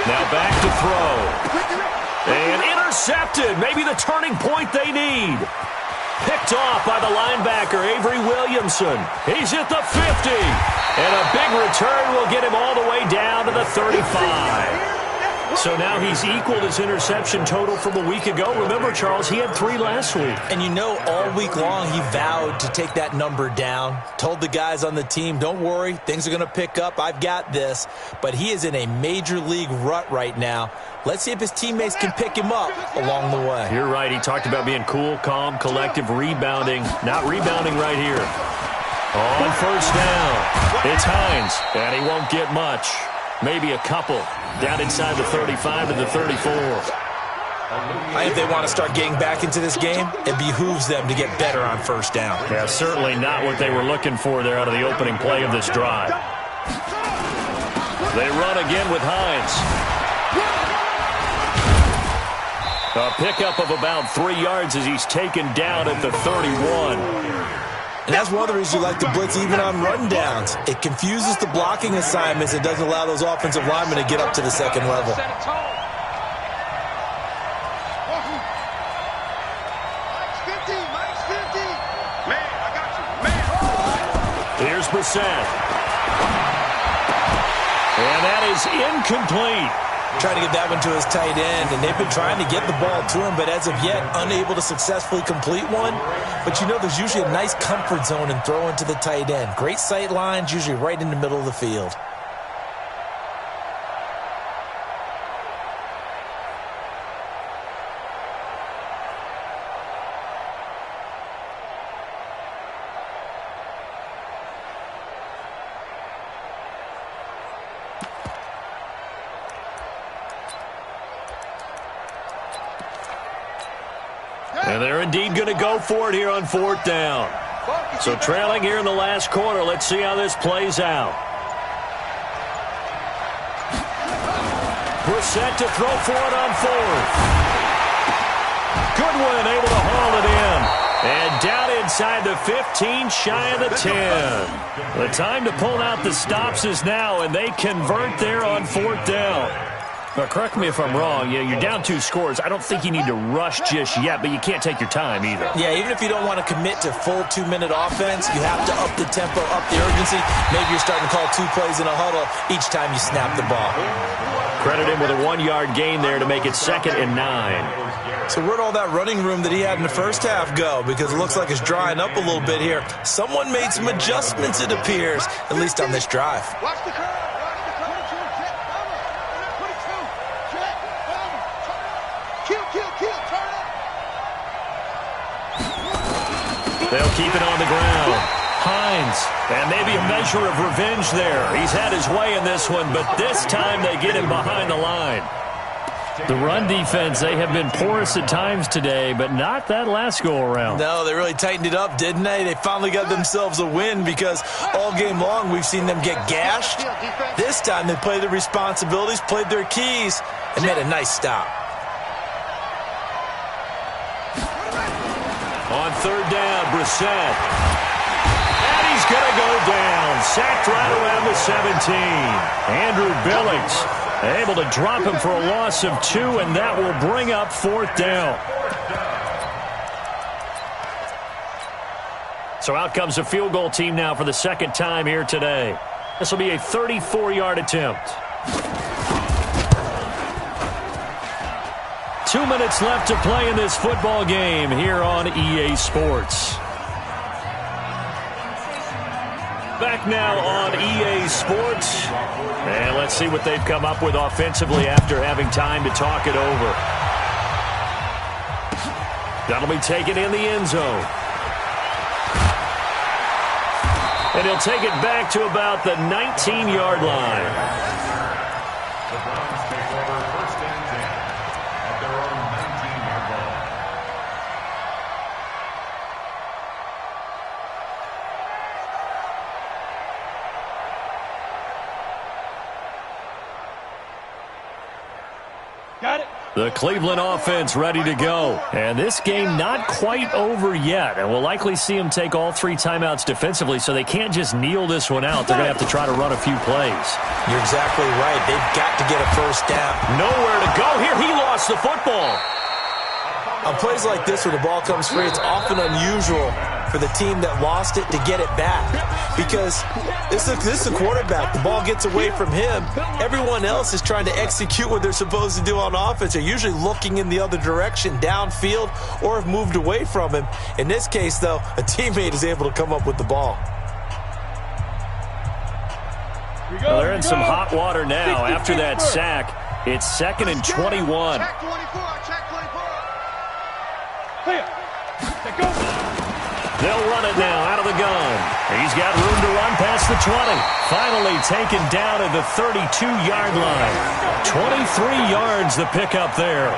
Speaker 1: Now back to throw. And intercepted. Maybe the turning point they need. Picked off by the linebacker, Avery Williamson. He's at the 50. And a big return will get him all the way down to the 35. So now he's equaled his interception total from a week ago. Remember, Charles, he had 3 last week.
Speaker 4: And you know, all week long he vowed to take that number down. Told the guys on the team, don't worry, things are going to pick up. I've got this. But he is in a major league rut right now. Let's see if his teammates can pick him up along the way.
Speaker 1: You're right. He talked about being cool, calm, collective, rebounding. Not rebounding right here. On first down, it's Hines, and he won't get much. Maybe a couple. Down inside the 35 to the 34.
Speaker 4: If they want to start getting back into this game, it behooves them to get better on first down.
Speaker 1: Yeah, certainly not what they were looking for there out of the opening play of this drive. They run again with Hines. A pickup of about 3 yards as he's taken down at the 31.
Speaker 4: And that's one of the reasons you like to blitz even on rundowns. It confuses the blocking assignments. It doesn't allow those offensive linemen to get up to the second level.
Speaker 1: Here's Brissett. And that is incomplete.
Speaker 4: Trying to get that one to his tight end, and they've been trying to get the ball to him, but as of yet, unable to successfully complete one. But you know, there's usually a nice comfort zone in throwing to the tight end. Great sight lines, usually right in the middle of the field.
Speaker 1: And they're indeed going to go for it here on fourth down. So trailing here in the last quarter. Let's see how this plays out. Brissett to throw for it on fourth. Goodwin able to haul it in. And down inside the 15, shy of the 10. The time to pull out the stops is now, and they convert there on fourth down. Now, correct me if I'm wrong. Yeah, you're down 2 scores. I don't think you need to rush just yet, but you can't take your time either.
Speaker 4: Yeah, even if you don't want to commit to full 2-minute offense, you have to up the tempo, up the urgency. Maybe you're starting to call 2 plays in a huddle each time you snap the ball.
Speaker 1: Credit him with a 1-yard gain there to make it 2nd and 9.
Speaker 4: So where'd all that running room that he had in the first half go? Because it looks like it's drying up a little bit here. Someone made some adjustments, it appears, at least on this drive.
Speaker 3: Watch the curve.
Speaker 1: They'll keep it on the ground. Hines, and maybe a measure of revenge there. He's had his way in this one, but this time they get him behind the line. The run defense, they have been porous at times today, but not that last go-around.
Speaker 4: No, they really tightened it up, didn't they? They finally got themselves a win because all game long we've seen them get gashed. This time they played their responsibilities, played their keys, and made a nice stop.
Speaker 5: On third down, Brissett. And he's going to go down. Sacked right around the 17. Andrew Billings able to drop him for a loss of 2, and that will bring up fourth down. So out comes a field goal team now for the second time here today. This will be a 34-yard attempt. 2 minutes left to play in this football game here on EA Sports. Back now on EA Sports. And let's see what they've come up with offensively after having time to talk it over. That'll be taken in the end zone. And he'll take it back to about the 19-yard line.
Speaker 2: The Browns take over first and 10 at their own 19-yard line.
Speaker 6: Got it.
Speaker 1: The Cleveland offense ready to go. And this game not quite over yet. And we'll likely see them take all 3 timeouts defensively, so they can't just kneel this one out. They're going to have to try to run a few plays.
Speaker 4: You're exactly right. They've got to get a first down.
Speaker 5: Nowhere to go here. He lost the football.
Speaker 4: On plays like this where the ball comes free, it's often unusual for the team that lost it to get it back. Because this is a quarterback. The ball gets away from him. Everyone else is trying to execute what they're supposed to do on offense. They're usually looking in the other direction, downfield, or have moved away from him. In this case, though, a teammate is able to come up with the ball.
Speaker 1: Well, they're in some hot water now after that sack. It's 2nd and 21.
Speaker 3: Check 24. Check 24.
Speaker 6: Clear. Go.
Speaker 1: They'll run it now out of the gun. He's got room to run past the 20. Finally taken down at the 32-yard line. 23 yards the pickup there.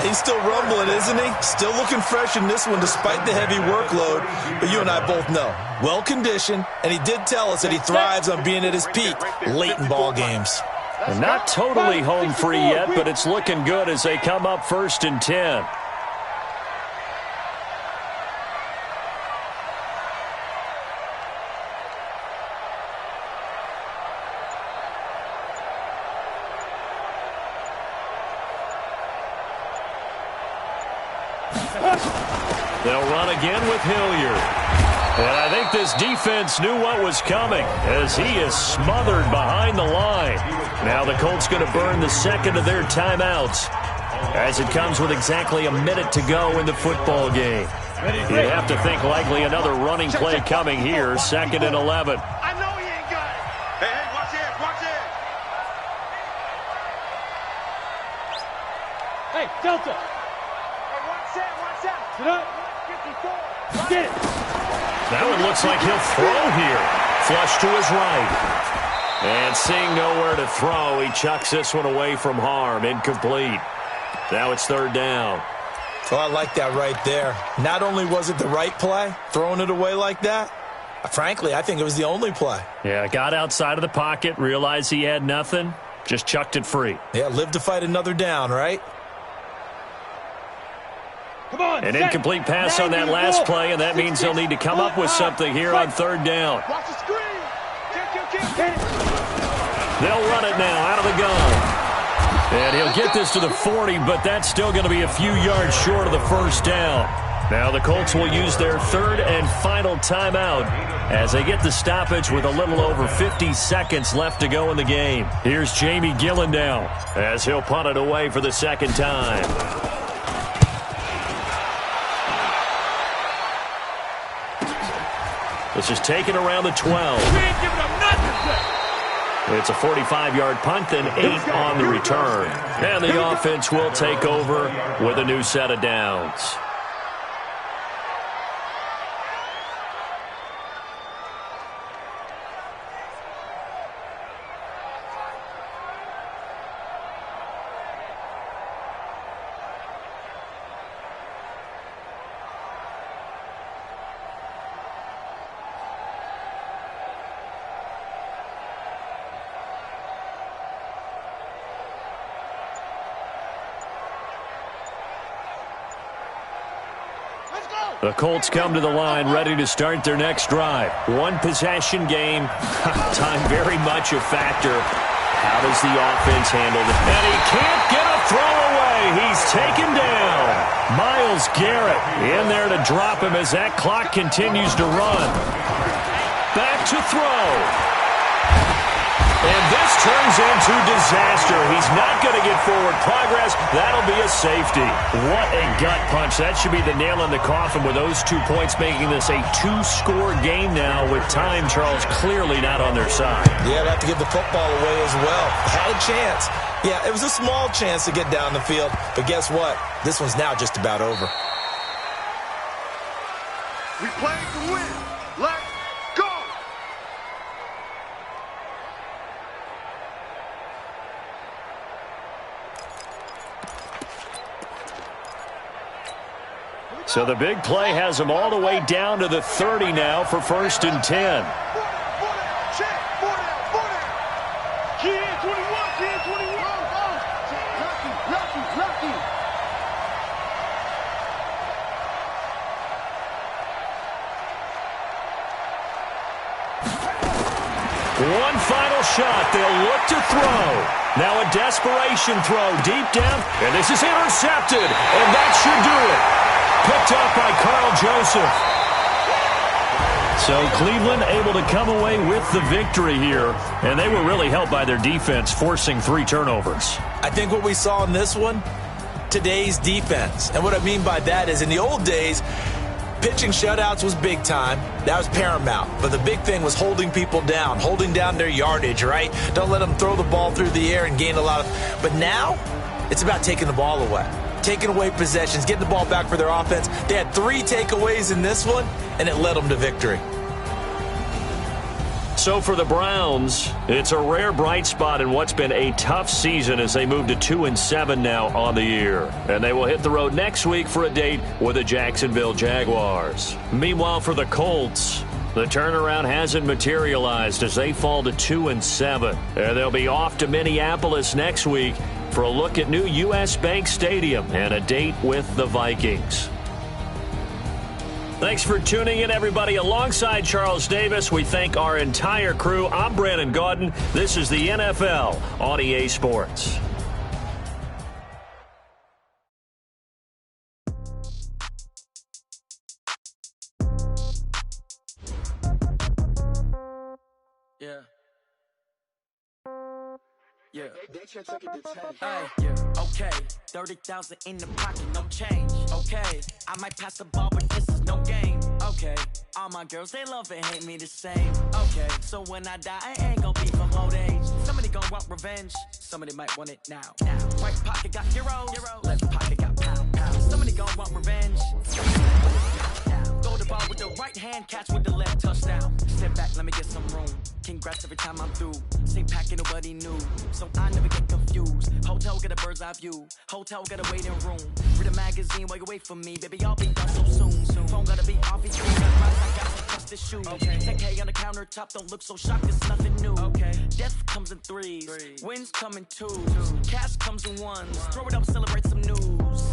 Speaker 4: He's still rumbling, isn't he? Still looking fresh in this one despite the heavy workload. But you and I both know, well-conditioned, and he did tell us that he thrives on being at his peak late in ball games.
Speaker 1: And not totally home free yet, but it's looking good as they come up 1st and 10. They'll run again with Hilliard. And I think this defense knew what was coming as he is smothered behind the line. Now the Colts going to burn the second of their timeouts as it comes with exactly a minute to go in the football game. You'd have to think likely another running play coming here, 2nd and 11.
Speaker 3: I know he ain't got it. Hey, watch it. Watch it.
Speaker 6: Hey, Delta.
Speaker 3: Hey, watch it. Watch out.
Speaker 6: Get up.
Speaker 3: 54.
Speaker 6: Get it.
Speaker 1: That one looks like he'll throw here. Flush to his right. And seeing nowhere to throw, he chucks this one away from harm. Incomplete. Now it's 3rd down.
Speaker 4: Oh, I like that right there. Not only was it the right play, throwing it away like that, frankly, I think it was the only play.
Speaker 1: Yeah, got outside of the pocket, realized he had nothing, just chucked it free.
Speaker 4: Yeah, live to fight another down, right?
Speaker 6: Come on.
Speaker 1: An incomplete pass on that last play, and that means they'll need to come up with something here on 3rd down.
Speaker 3: Watch the screen.
Speaker 6: Get it.
Speaker 1: They'll run it now out of the gun. And he'll get this to the 40, but that's still going to be a few yards short of the 1st down. Now the Colts will use their 3rd and final timeout as they get the stoppage with a little over 50 seconds left to go in the game. Here's Jamie Gillen now as he'll punt it away for the 2nd time. This is taken around the 12.
Speaker 6: We ain't giving them nothing.
Speaker 1: It's a 45-yard punt, then 8 on the return. And the offense will take over with a new set of downs. The Colts come to the line ready to start their next drive. One possession game. Time very much a factor. How does the offense handle it? And he can't get a throw away. He's taken down. Myles Garrett in there to drop him as that clock continues to run. Back to throw. And this turns into disaster. He's not going to get forward progress. That'll be a safety. What a gut punch. That should be the nail in the coffin with those 2 points, making this a 2-score game now with time, Charles, clearly not on their side.
Speaker 4: Yeah, they have to give the football away as well. Had a chance. Yeah, it was a small chance to get down the field. But guess what? This one's now just about over.
Speaker 3: We play to win. Let's go.
Speaker 1: So the big play has them all the way down to the 30 now for 1st and 10.
Speaker 3: Check. 4 down. Kid 21. Kid 21. Lucky.
Speaker 1: One final shot. They'll look to throw. Now a desperation throw deep down. And this is intercepted. And that should do it. Picked up by Carl Joseph. So Cleveland able to come away with the victory here. And they were really helped by their defense, forcing 3 turnovers.
Speaker 4: I think what we saw in this one, today's defense. And what I mean by that is in the old days, pitching shutouts was big time. That was paramount. But the big thing was holding people down, holding down their yardage, right? Don't let them throw the ball through the air and gain a lot of... But now, it's about taking the ball away. Taking away possessions, getting the ball back for their offense. They had 3 takeaways in this one, and it led them to victory.
Speaker 1: So for the Browns, it's a rare bright spot in what's been a tough season as they move to 2-7 now on the year. And they will hit the road next week for a date with the Jacksonville Jaguars. Meanwhile, for the Colts, the turnaround hasn't materialized as they fall to 2-7. And they'll be off to Minneapolis next week for a look at new U.S. Bank Stadium and a date with the Vikings. Thanks for tuning in, everybody. Alongside Charles Davis, we thank our entire crew. I'm Brandon Gaudin. This is the NFL on EA Sports.
Speaker 7: Yeah. Okay. 30,000 in the pocket, no change. Okay. I might pass the ball, but this is no game. Okay. All my girls, they love and hate me the same. Okay. So when I die, I ain't gonna be from old age. Somebody gonna want revenge. Somebody might want it now. Right pocket got heroes. Left pocket got pound. Somebody gonna want revenge. Throw the ball with the right hand, catch with the left, touchdown. Step back, let me get some room. Congrats every time I'm through. Say packing, nobody knew, so I never get confused. Hotel get a bird's eye view. Hotel get a waiting room. Read a magazine while you wait for me, baby. I'll be done so soon. Phone gotta be off. He's got I got to touch the shoe. 10K on the countertop, don't look so shocked. It's nothing new. Death comes in threes. Wins come in twos. Cash comes in ones. Throw it up, celebrate some news.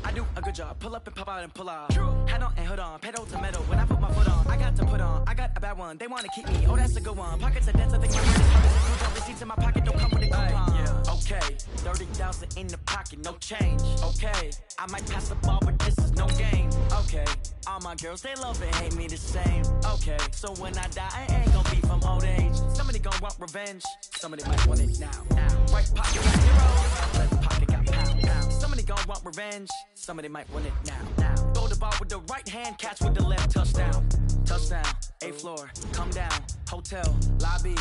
Speaker 7: I do a good job. Pull up and pop out and pull off. Hat on and hood on. Pedal to metal. When I put my foot on, I got to put on. I got a bad one. They want to keep me. Oh, that's a good one. Pockets are dense. I think my brain is hard as a screwdriver. Receipts in my pocket don't come with a coupon. Okay. 30,000 in the pocket. No change. Okay. I might pass the ball, but this is no game. Okay. All my girls, they love and hate me the same. Okay. So when I die, I ain't gonna be from old age. Somebody gonna want revenge. Somebody might want it now. Right pocket got heroes. Left pocket got pound. Somebody gonna want revenge. Somebody might want it now. Throw the ball with the right hand, catch with the left, touchdown. Touchdown, 8th floor, come down, hotel, lobby.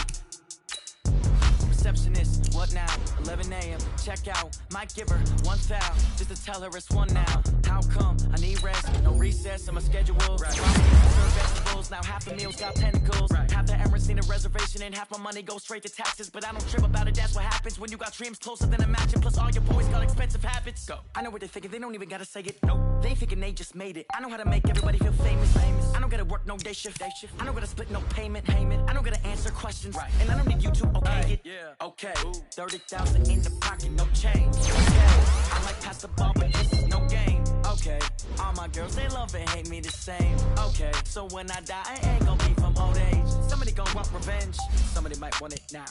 Speaker 7: Receptionist, what now? 11 a.m., check out. Might give her one foul, just to tell her it's one now. How come? I need rest, no recess in my schedule. Right. Serve vegetables, now half the meals got tentacles. Right. Half the Emirates need a reservation and half my money goes straight to taxes. But I don't trip about it, that's what happens when you got dreams closer than a match. And plus all your boys got expensive habits. Go. I know what they're thinking, they don't even gotta say it. Nope. They ain't thinking they just made it. I know how to make everybody feel famous. I don't gotta work no day shift. I don't gotta split no payment. I don't gotta answer questions. Right. And I don't need you to okay it. Yeah. Okay. 30,000 in the pocket, no change. Okay. I might pass the ball, but this is no game. Okay. All my girls, they love and hate me the same. Okay, so when I die, I ain't gonna be from old age. Somebody gon' want revenge, somebody might want it now.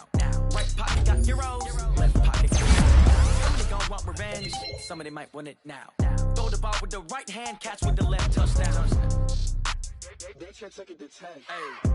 Speaker 7: Right pocket got euros, left pocket got euros. Somebody gon' want revenge, somebody might want it now. Throw the ball with the right hand, catch with the left, touchdown.
Speaker 3: They can't take it to 10.
Speaker 7: Hey.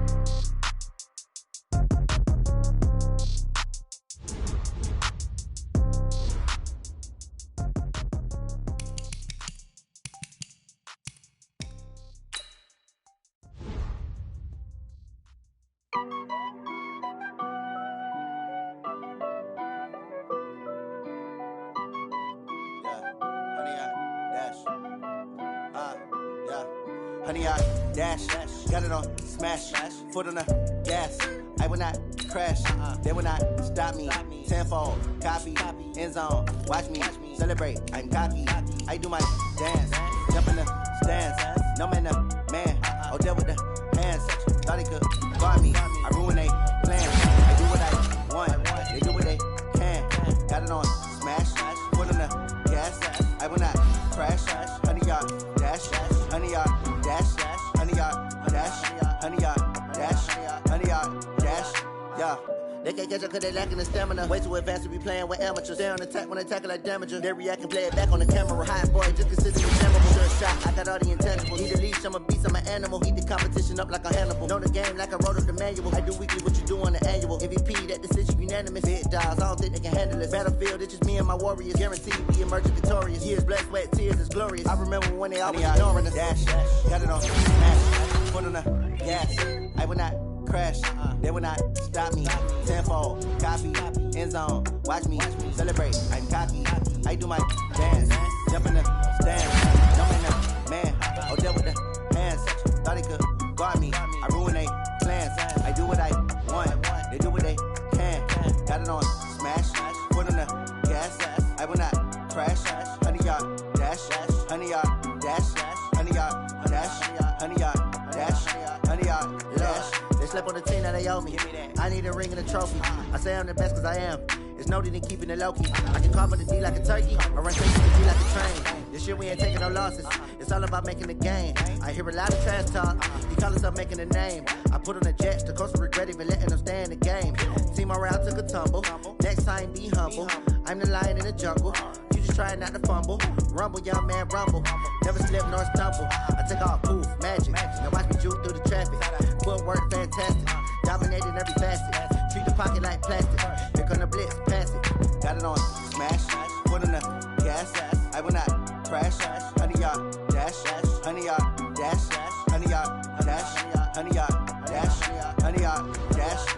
Speaker 8: Honey, I dash, got it on smash, foot on the gas. I will not crash, they will not stop me. Tenfold, copy, end zone, watch me celebrate. I'm cocky, I do my dance, jump in the stands. No man, man, oh there with the hands. Thought he could guard me, I ruin they plans. I do what I want, they do what they can. Got it on smash, foot on the gas. I will not crash, honey, y'all dash, honey, y'all dash, honey, y'all dash, honey, y'all dash, honey, y'all dash, yeah. They can't catch up cause they lacking the stamina. Way too advanced to be playing with amateurs. They on attack when they tackle like damager. They react and play it back on the camera. High boy, just consider me memorable. Sure shot, I got all the intangibles. Need a leash, I'm a beast, I'm an animal. Heat the competition up like a Hannibal. Know the game like I wrote up the manual. I do weekly what you do on the annual. MVP, that decision unanimous. Big dogs, I don't think they can handle it. Battlefield, it's just me and my warriors. Guaranteed we emerge victorious. Years, blood, sweat, tears, it's glorious. I remember when they always ignoring us. Dash, got it on smash, foot on the gas. I will not crash, they will not stop me. Tenfold, copy, end zone, watch me celebrate. I'm cocky, I do my dance, jump in the stands. No man, oh there with the hands. Thought he could guard me, I ruin they plans. I do what I want, they do what they can. Got it on smash, foot on the gas. I will not crash, honey y'all dash, honey y'all dash, honey y'all dash, honey y'all dash, honey y'all dash. They slept on the team that they owe me. I need a ring and a trophy. I say I'm the best cause I am. It's no need in keeping it low key. I can carve on the D like a turkey, or run straight to the D like a train. This year we ain't taking no losses. It's all about making the game. I hear a lot of trash talk. He call himself making a name. I put on the Jets, the coach will regret even letting them stay in the game. Team morale took a tumble. Next time be humble. I'm the lion in the jungle. You just trying not to fumble. Rumble, young man, rumble. Never slip nor stumble. I take off, poof, magic. Now watch me juke through the traffic. Footwork fantastic. Dominating every facet. Treat the pocket like plastic. Here come the blitz, pass it. Got it on smash. Foot on the gas. I will not crash. Honey, y'all dash. Honey, y'all dash. Honey, y'all dash. Honey, y'all dash. Honey, y'all dash.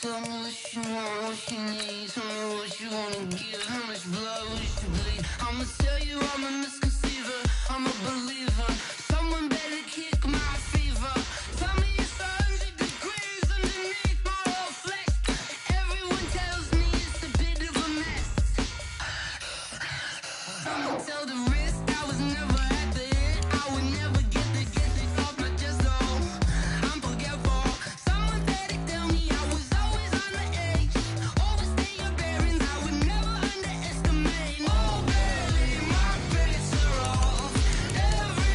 Speaker 9: Tell me what you want, what you need. Tell me what you wanna give. How much blood would you bleed? I'ma tell you I'm a misconceiver. I'm a believer. Someone better kick my fever. Tell me it's 100 degrees underneath my whole flesh. Everyone tells me it's a bit of a mess. Someone tell the risk I was never at the end. I would never get it off my chest though. I'm forgetful. Someone said it, tell me I was always on the edge. Overstay your bearings, I would never underestimate. Oh baby, my bets are off. Every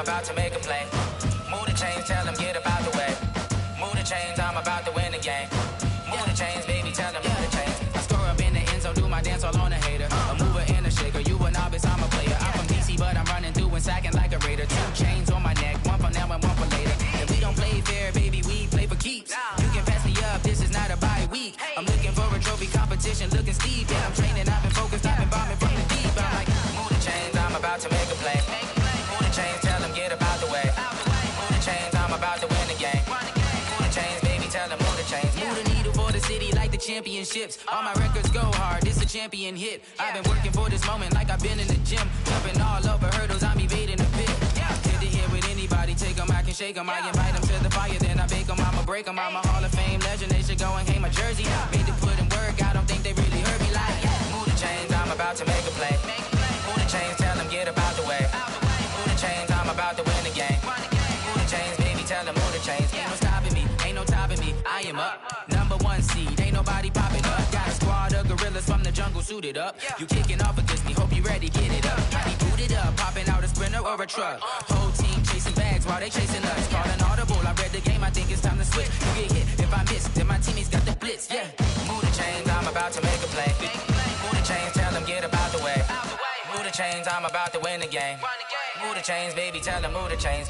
Speaker 10: about to make a play. Move the chains, tell them get about the way. Move the chains, I'm about to win the game. Move the chains, baby, tell them move the chains. I score up in the end zone, do my dance all on a hater. A mover and a shaker, you a novice, I'm a player. I'm from DC, but I'm running through and sacking like a raider. 2 chains on my neck, one for now and one for later. If we don't play fair, baby, we play for keeps. You can pass me up, this is not a bye week. I'm looking for a trophy competition, looking steep. Yeah, I'm training, I've been focused, I've been bombing from the deep. I'm like, move the chains, I'm about to make a play. Move the chains, tell them get about the way. Move the chains, I'm about to win the game. Move the chains, baby, tell them move the chains. Move the needle for the city like the championships. All my records go hard, this a champion hit. I've been working for this moment like I've been in the gym. Jumping all over hurdles, I'm evading the pit. Hit the hit with anybody, take them, I can shake them. I invite them to the fire, then I bake them, I'ma break them. I'm a Hall of Fame legend, they should go and hang my jersey. Made to put in work, I don't think they really heard me like, move the chains, I'm about to make a play. Move the chains, tell them get about the way. Move the chains, I'm about to win the game. Move the chains, baby, tell them move the chains. Ain't no stopping me, ain't no topping me, I am up. Number 1 seed, ain't nobody popping up. Got a squad of gorillas from the jungle suited up. You kicking off against me, hope you ready, get it up. I be booted up, popping out a sprinter or a truck. Whole team chasing bags while they chasing us. Calling audible, I read the game, I think it's time to switch. You get hit, if I miss, then my teammates got the blitz, yeah. Move the chains, I'm about to make a play. Move the chains, tell them get about the way. Move the chains, I'm about to win the game. Move the chains, baby, tell them move the chains.